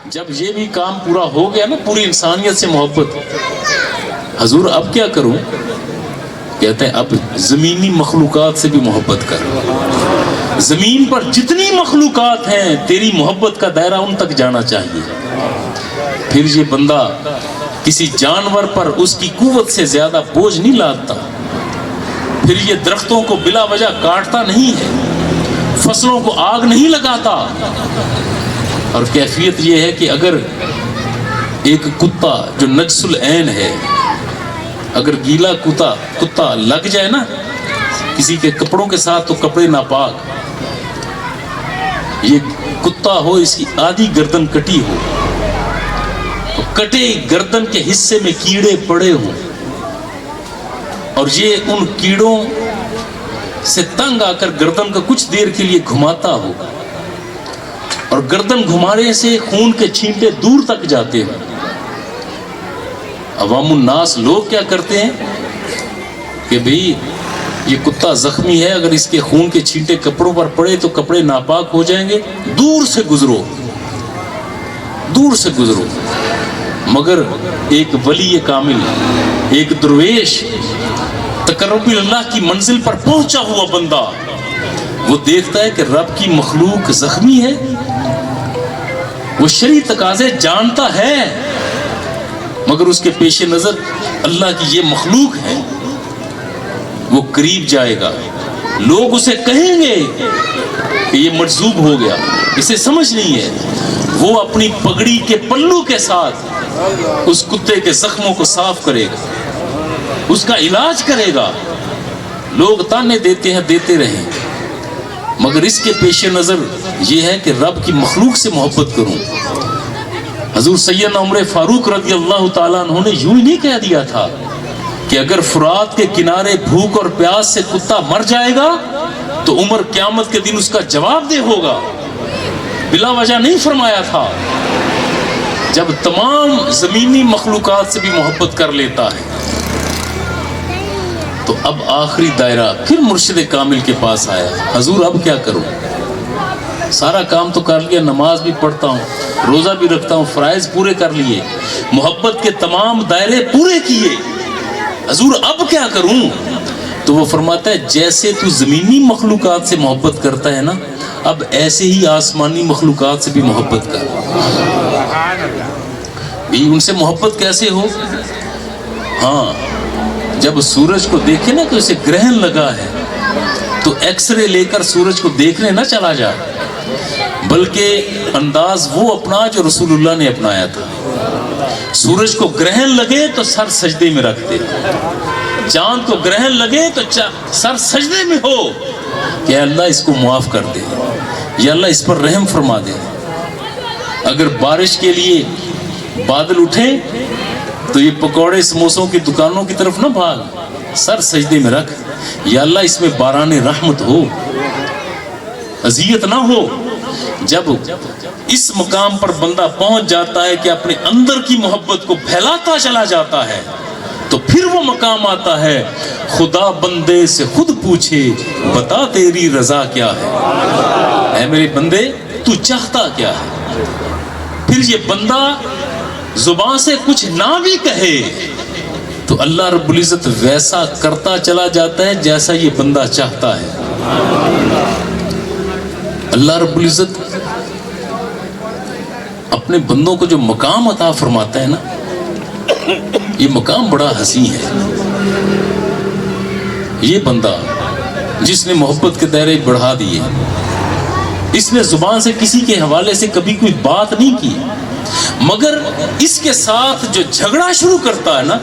جب یہ بھی کام پورا ہو گیا نا، پوری انسانیت سے محبت، حضور اب کیا کروں؟ کہتے ہیں اب زمینی مخلوقات سے بھی محبت کر. زمین پر جتنی مخلوقات ہیں تیری محبت کا دائرہ ان تک جانا چاہیے. پھر یہ بندہ کسی جانور پر اس کی قوت سے زیادہ بوجھ نہیں لادتا، پھر یہ درختوں کو بلا وجہ کاٹتا نہیں ہے، فصلوں کو آگ نہیں لگاتا. اور کیفیت یہ ہے کہ اگر ایک کتا جو نجس العین ہے، اگر گیلا کتا لگ جائے نا کسی کے کپڑوں کے ساتھ تو کپڑے ناپاک، یہ کتا ہو اس کی آدھی گردن کٹی ہو، تو کٹے گردن کے حصے میں کیڑے پڑے ہوں، اور یہ ان کیڑوں سے تنگ آ کر گردن کا کچھ دیر کے لیے گھماتا ہو، اور گردن گھمانے سے خون کے چھینٹے دور تک جاتے ہیں. عوام الناس لوگ کیا کرتے ہیں کہ بھئی یہ کتا زخمی ہے، اگر اس کے خون کے چھینٹے کپڑوں پر پڑے تو کپڑے ناپاک ہو جائیں گے، دور سے گزرو، دور سے گزرو. مگر ایک ولی کامل، ایک درویش، تقرب اللہ کی منزل پر پہنچا ہوا بندہ، وہ دیکھتا ہے کہ رب کی مخلوق زخمی ہے، وہ شرعی تقاضے جانتا ہے، مگر اس کے پیش نظر اللہ کی یہ مخلوق ہے. وہ قریب جائے گا، لوگ اسے کہیں گے کہ یہ مجذوب ہو گیا، اسے سمجھ نہیں ہے. وہ اپنی پگڑی کے پلو کے ساتھ اس کتے کے زخموں کو صاف کرے گا، اس کا علاج کرے گا. لوگ تانے دیتے ہیں، دیتے رہیں، مگر اس کے پیش نظر یہ ہے کہ رب کی مخلوق سے محبت کروں. حضور سیدنا عمر فاروق رضی اللہ تعالیٰ عنہ نے یوں ہی نہیں کہہ دیا تھا کہ اگر فرات کے کنارے بھوک اور پیاس سے کتا مر جائے گا تو عمر قیامت کے دن اس کا جواب دہ ہوگا. بلا وجہ نہیں فرمایا تھا. جب تمام زمینی مخلوقات سے بھی محبت کر لیتا ہے تو اب آخری دائرہ پھر مرشد کامل کے پاس آیا. حضور اب کیا کروں؟ سارا کام تو کر لیا، نماز بھی پڑھتا ہوں، روزہ بھی رکھتا ہوں، فرائض پورے کر لیے، محبت کے تمام دائرے پورے کیے، حضور اب کیا کروں؟ تو وہ فرماتا ہے جیسے تو زمینی مخلوقات سے محبت کرتا ہے نا، اب ایسے ہی آسمانی مخلوقات سے بھی محبت کر. ان سے محبت کیسے ہو؟ ہاں، جب سورج کو دیکھے نا کہ اسے گرہن لگا ہے تو ایکس رے لے کر سورج کو دیکھنے نہ چلا جا، بلکہ انداز وہ اپنا جو رسول اللہ نے اپنایا تھا. سورج کو گرہن لگے تو سر سجدے میں رکھ دے، چاند کو گرہن لگے تو سر سجدے میں ہو کہ اللہ اس کو معاف کر دے، یا اللہ اس پر رحم فرما دے. اگر بارش کے لیے بادل اٹھیں تو یہ پکوڑے سموسوں کی دکانوں کی طرف نہ بھاگ، سر سجدے میں رکھ، یا اللہ اس میں باران رحمت ہو، اذیت نہ ہو. جب اس مقام پر بندہ پہنچ جاتا ہے کہ اپنے اندر کی محبت کو پھیلاتا چلا جاتا ہے تو پھر وہ مقام آتا ہے خدا بندے سے خود پوچھے بتا تیری رضا کیا ہے، اے میرے بندے تو چاہتا کیا ہے. پھر یہ بندہ زبان سے کچھ نہ بھی کہے تو اللہ رب العزت ویسا کرتا چلا جاتا ہے جیسا یہ بندہ چاہتا ہے. اللہ رب العزت اپنے بندوں کو جو مقام عطا فرماتا ہے نا، یہ مقام بڑا حسین ہے. یہ بندہ جس نے محبت کے دائرے بڑھا دیے، اس نے زبان سے کسی کے حوالے سے کبھی کوئی بات نہیں کی، مگر اس کے ساتھ جو جھگڑا شروع کرتا ہے نا،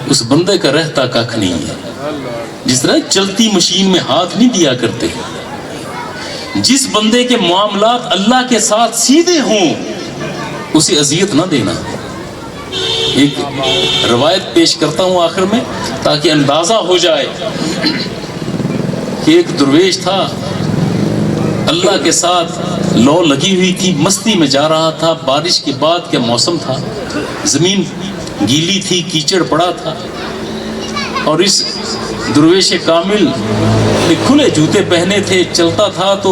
اس بندے کا رہتا کخ نہیں ہے. جس طرح چلتی مشین میں ہاتھ نہیں دیا کرتے، جس بندے کے معاملات اللہ کے ساتھ سیدھے ہوں اسے اذیت نہ دینا. ایک روایت پیش کرتا ہوں آخر میں تاکہ اندازہ ہو جائے کہ ایک درویش تھا، اللہ کے ساتھ لو لگی ہوئی تھی، مستی میں جا رہا تھا. بارش کے بعد کا موسم تھا، زمین گیلی تھی، کیچڑ پڑا تھا، اور اس درویش کامل نے کھلے جوتے پہنے تھے، چلتا تھا تو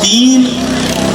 3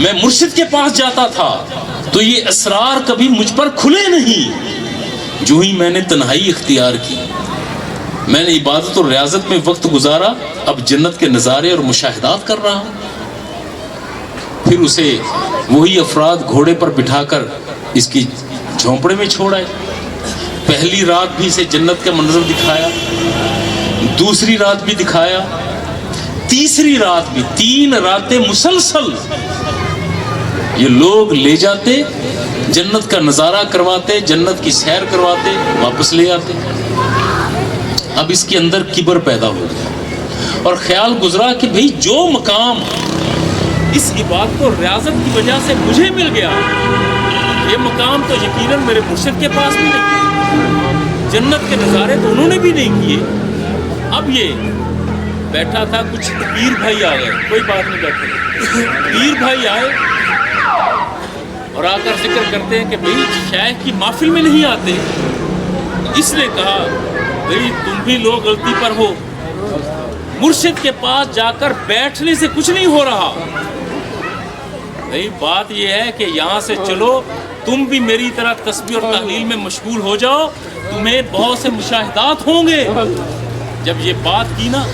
میں مرشد کے پاس جاتا تھا تو یہ اسرار کبھی مجھ پر کھلے نہیں. جو ہی میں نے تنہائی اختیار کی, میں نے عبادت اور ریاضت میں وقت گزارا, اب جنت کے نظارے اور مشاہدات کر رہا ہوں. پھر اسے وہی افراد گھوڑے پر بٹھا کر اس کی جھونپڑے میں چھوڑ آئے. پہلی رات بھی اسے جنت کا منظر دکھایا, دوسری رات بھی دکھایا, تیسری رات بھی. 3 راتیں مسلسل یہ لوگ لے جاتے, جنت کا نظارہ کرواتے, جنت کی سیر کرواتے, واپس لے آتے. اب اس کے اندر کبر پیدا ہو گیا اور خیال گزرا کہ بھئی جو مقام اس عبادت اور ریاضت کی وجہ سے مجھے مل گیا, یہ مقام تو یقیناً میرے مرشد کے پاس بھی نہیں, جنت کے نظارے تو انہوں نے بھی نہیں کیے. اب یہ بیٹھا تھا, کچھ پیر بھائی آ گئے, کوئی بات نہیں, بیٹھے پیر بھائی آئے اور آ کر ذکر کرتے ہیں کہ بھئی شیخ کی محفل میں نہیں آتے. اس نے کہا بھئی تم بھی لوگ غلطی پر ہو, مرشد کے پاس جا کر بیٹھنے سے کچھ نہیں ہو رہا. بھئی بات یہ ہے کہ یہاں سے چلو, تم بھی میری طرح تسبیح اور تحلیل میں مشغول ہو جاؤ, تمہیں بہت سے مشاہدات ہوں گے. جب یہ بات کی نا,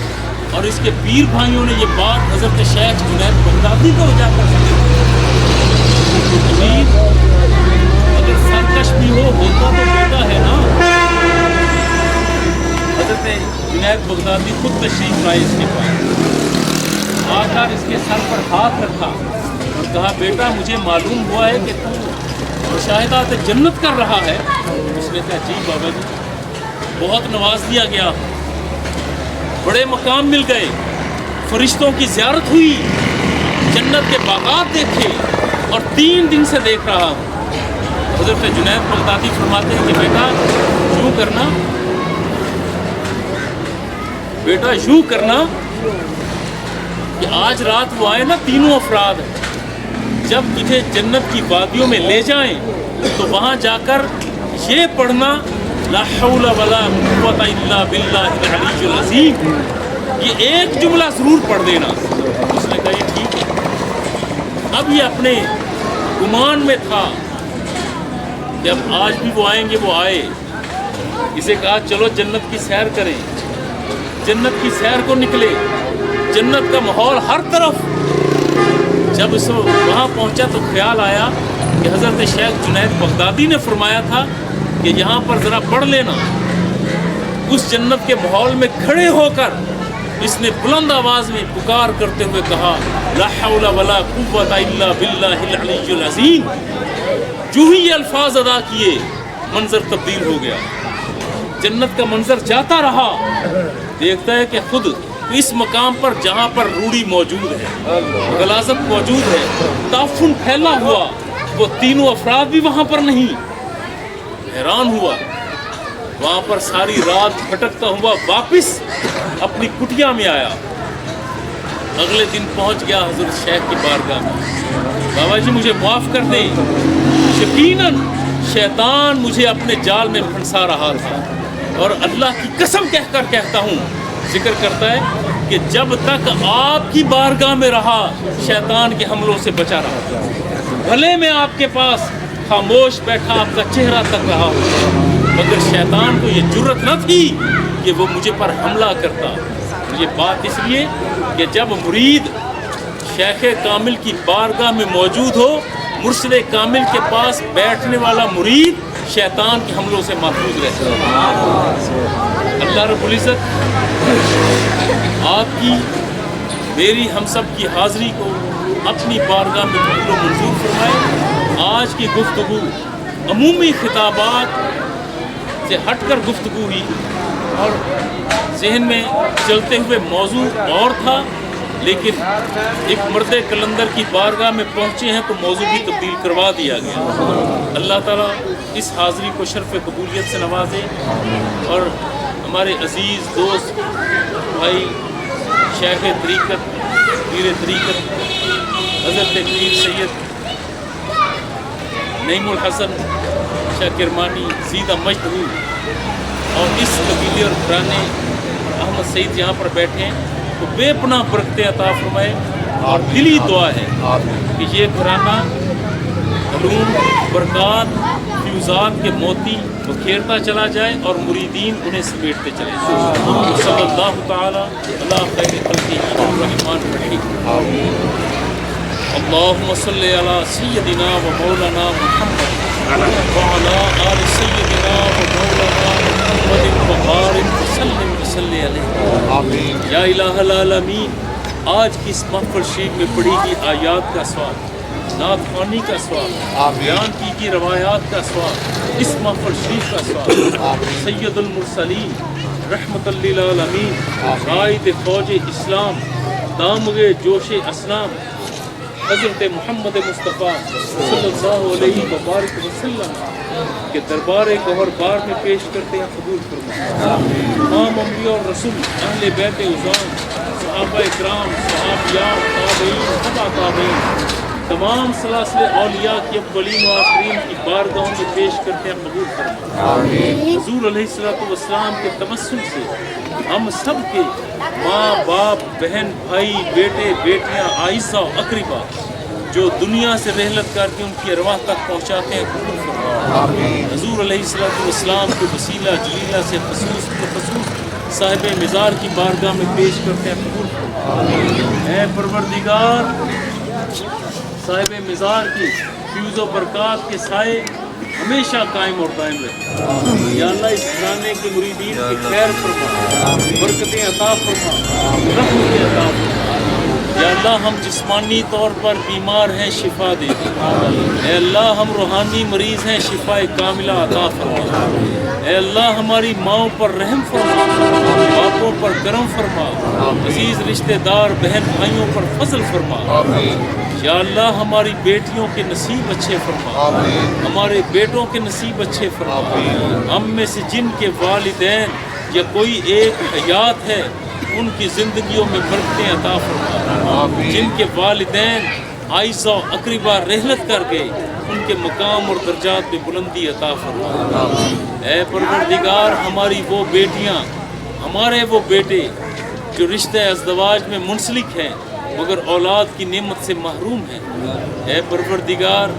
اور اس کے پیر بھائیوں نے یہ بات حضرت شیخ جنید بغدادی کو اجاگر کر دی, اگر سرکش بھی ہوتا تو بیٹا ہے نا. حضرت جنید بغدادی خود تشریف لائے اس کے پاس, آ کر اس کے سر پر ہاتھ رکھا اور کہا بیٹا مجھے معلوم ہوا ہے کہ تو مشاہدات جنت کر رہا ہے. اس نے کہا جی بابا جی, بہت نواز دیا گیا, بڑے مقام مل گئے, فرشتوں کی زیارت ہوئی, جنت کے باغات دیکھے, اور 3 دن سے دیکھ رہا ہوں. حضرت جنید بغدادی فرماتے ہیں کہ بیٹا یوں کرنا, بیٹا یوں کرنا کہ آج رات وہ آئے نا تینوں افراد, جب تجھے جنت کی وادیوں میں لے جائیں تو وہاں جا کر یہ پڑھنا لا حول ولا قوت الا باللہ العلی العظیم, یہ ایک جملہ ضرور پڑھ دینا. اس نے کہا یہ ٹھیک ہے. اب یہ اپنے گمان میں تھا کہ اب آج بھی وہ آئیں گے, وہ آئے. اسے کہا چلو جنت کی سیر کریں. جنت کی سیر کو نکلے, جنت کا ماحول ہر طرف. جب اس وہاں پہنچا تو خیال آیا کہ حضرت شیخ جنید بغدادی نے فرمایا تھا کہ یہاں پر ذرا پڑھ لینا. اس جنت کے ماحول میں کھڑے ہو کر اس نے بلند آواز میں پکار کرتے ہوئے کہا لا حول ولا قوت الا باللہ العلی العظیم. جو ہی یہ الفاظ ادا کیے منظر تبدیل ہو گیا. جنت کا منظر جاتا رہا, دیکھتا ہے کہ خود اس مقام پر جہاں پر روڑی موجود ہے, غلاظت موجود ہے, تعفن پھیلا ہوا, وہ تینوں افراد بھی وہاں پر نہیں. حیران ہوا, وہاں پر ساری رات بھٹکتا ہوا واپس اپنی کٹیا میں آیا. اگلے دن پہنچ گیا حضرت شیخ کی بارگاہ میں, بابا جی مجھے معاف کر دیں, یقیناً شیطان مجھے اپنے جال میں پھنسا رہا تھا, اور اللہ کی قسم کہہ کر کہتا ہوں, ذکر کرتا ہے کہ جب تک آپ کی بارگاہ میں رہا شیطان کے حملوں سے بچا رہا تھا. بھلے میں آپ کے پاس خاموش بیٹھا آپ کا چہرہ تک رہا ہوں, مگر شیطان کو یہ جرت نہ تھی کہ وہ مجھے پر حملہ کرتا. یہ بات اس لیے کہ جب مرید شیخ کامل کی بارگاہ میں موجود ہو, مرشد کامل کے پاس بیٹھنے والا مرید شیطان کے حملوں سے محفوظ رہتا ہے. اللہ رب العزت آپ کی, میری, ہم سب کی حاضری کو اپنی بارگاہ میں قبول و منظور فرمائے. آج کی گفتگو عمومی خطابات سے ہٹ کر گفتگو ہوئی, اور ذہن میں چلتے ہوئے موضوع اور تھا, لیکن ایک مرد کلندر کی بارگاہ میں پہنچے ہیں تو موضوع بھی تبدیل کروا دیا گیا. اللہ تعالیٰ اس حاضری کو شرف قبولیت سے نوازے, اور ہمارے عزیز دوست بھائی شیخ طریقت, پیر طریقت حضرت پیر سید نعیم الحسن شاہ کرمانی زیدہ مجد ہو, اور اس قبیلے اور گھرانے احمد سعید یہاں پر بیٹھے ہیں, تو بے پناہ برکتیں عطا فرمائے. اور دلی دعا ہے کہ یہ گھرانہ علوم، برکات، فیوزات کے موتی بکھیرتا چلا جائے اور مریدین انہیں سمیٹتے چلے جائیں۔ صلی اللہ تعالی علی خیر خلقہ الرحمن الرحیم۔ اللہم صلی علی سیدنا و مولانا محمد وعلی آل سیدنا و مولانا محمد وبارک وسلم وصلی علیہ۔ یا الہ العالمین، آج کی اس محفل شریف میں پڑھی گئی آیات کا ثواب، نعت خوانی کا ثواب، بیان کی گئی روایات کا ثواب، اس محفل شریف کا ثواب، سید المرسلین رحمت للعالمین، قائد فوج اسلام، دامغ جوش اسلام، حضرت محمد مصطفیٰ صلی اللہ علیہ وبارک وسلم کے دربار گوہر بار میں پیش کرتے ہیں، قبول فرمائیں۔ تمام انبیاء اور رسول، اہل بیت اعظام، صحابہ اکرام، صحابیاء، تابعین، تبع تابعین، تمام سلاسل اولیاء کی اولین و آخرین کی بارگاہوں میں پیش کرتے ہیں، قبول فرمائیں۔ حضور علیہ الصلوۃ والسلام کے تمثل سے ہم سب کے ماں باپ، بہن بھائی، بیٹے بیٹیاں، آئزہ اقربا جو دنیا سے رحلت کر کے ان کی ارواح تک پہنچاتے ہیں، قبول فرمائیں۔ حضور علیہ الصلوۃ والسلام کے وسیلہ جلیلہ سے خصوص صاحب مزار کی بارگاہ میں پیش کرتے ہیں، قبول فرمائیں۔ اے پروردگار، صاحب مزار کی فیوز و برکات کے سائے ہمیشہ قائم اور دائم رہے۔ یا اللہ اس گھرانے کے مریدین کی خیر فرما، برکتیں عطا فرما، رحمتیں عطا فرما۔ یا اللہ ہم جسمانی طور پر بیمار ہیں، شفا دے دے۔ اے اللہ ہم روحانی مریض ہیں، شفا کاملہ عطا فرما۔ اے اللہ ہماری ماؤں پر رحم فرما، باپوں پر کرم فرما، عزیز رشتہ دار بہن بھائیوں پر فضل فرما۔ یا اللہ ہماری بیٹیوں کے نصیب اچھے فرما، ہمارے بیٹوں کے نصیب اچھے فرما۔ ہم میں سے جن کے والدین یا کوئی ایک حیات ہے ان کی زندگیوں میں برکتیں عطا فرما۔ جن کے والدین آئزہ و اقربا رحلت کر گئے ان کے مقام اور درجات میں بلندی عطا فرما۔ اے پروردگار، ہماری وہ بیٹیاں، ہمارے وہ بیٹے جو رشتہ ازدواج میں منسلک ہیں مگر اولاد کی نعمت سے محروم ہیں، اے پروردگار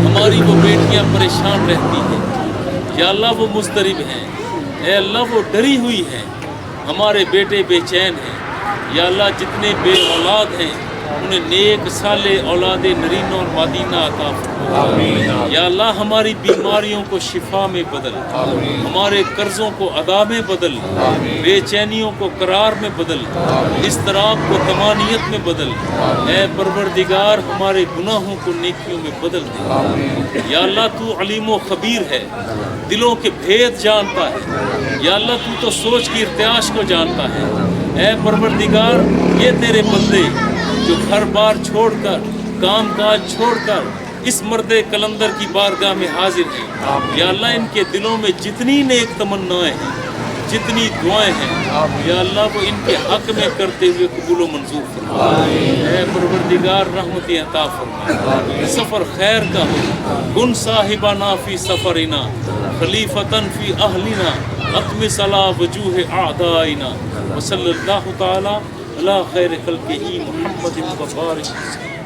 ہماری وہ بیٹیاں پریشان رہتی ہیں، یا اللہ وہ مضطرب ہیں، اے اللہ وہ ڈری ہوئی ہیں، ہمارے بیٹے بے چین ہیں، یا اللہ جتنے بے اولاد ہیں انہیں نیک صالح اولاد نرینہ اور مادینہ عطا فرما۔ یا اللہ ہماری بیماریوں کو شفا میں بدل، ہمارے قرضوں کو ادا میں بدل، بے چینیوں کو قرار میں بدل، اضطراب کو طمانینت میں بدل۔ اے پروردگار ہمارے گناہوں کو نیکیوں میں بدل دے۔ یا اللہ تو علیم و خبیر ہے، دلوں کے بھید جانتا ہے، یا اللہ تو تو سوچ کی ارتعاش کو جانتا ہے۔ اے پروردگار یہ تیرے بندے جو گھر بار چھوڑ کر، کام کاج چھوڑ کر اس مرد کلندر کی بارگاہ میں حاضر ہیں، یا اللہ ان کے دلوں میں جتنی نیک تمنائیں ہیں، جتنی دعائیں ہیں، یا اللہ وہ ان کے حق میں کرتے ہوئے قبول و منظور فرما۔ اے پروردگار رحمتیں عطا فرما، سفر خیر کا ہو، کن صاحبنا فی سفرنا، خلیفتن فی اہلنا، اطمس علی وجوہ اعدائنا، وصلی اللہ تعالی علی خیر خلقہ محمد وبارک۔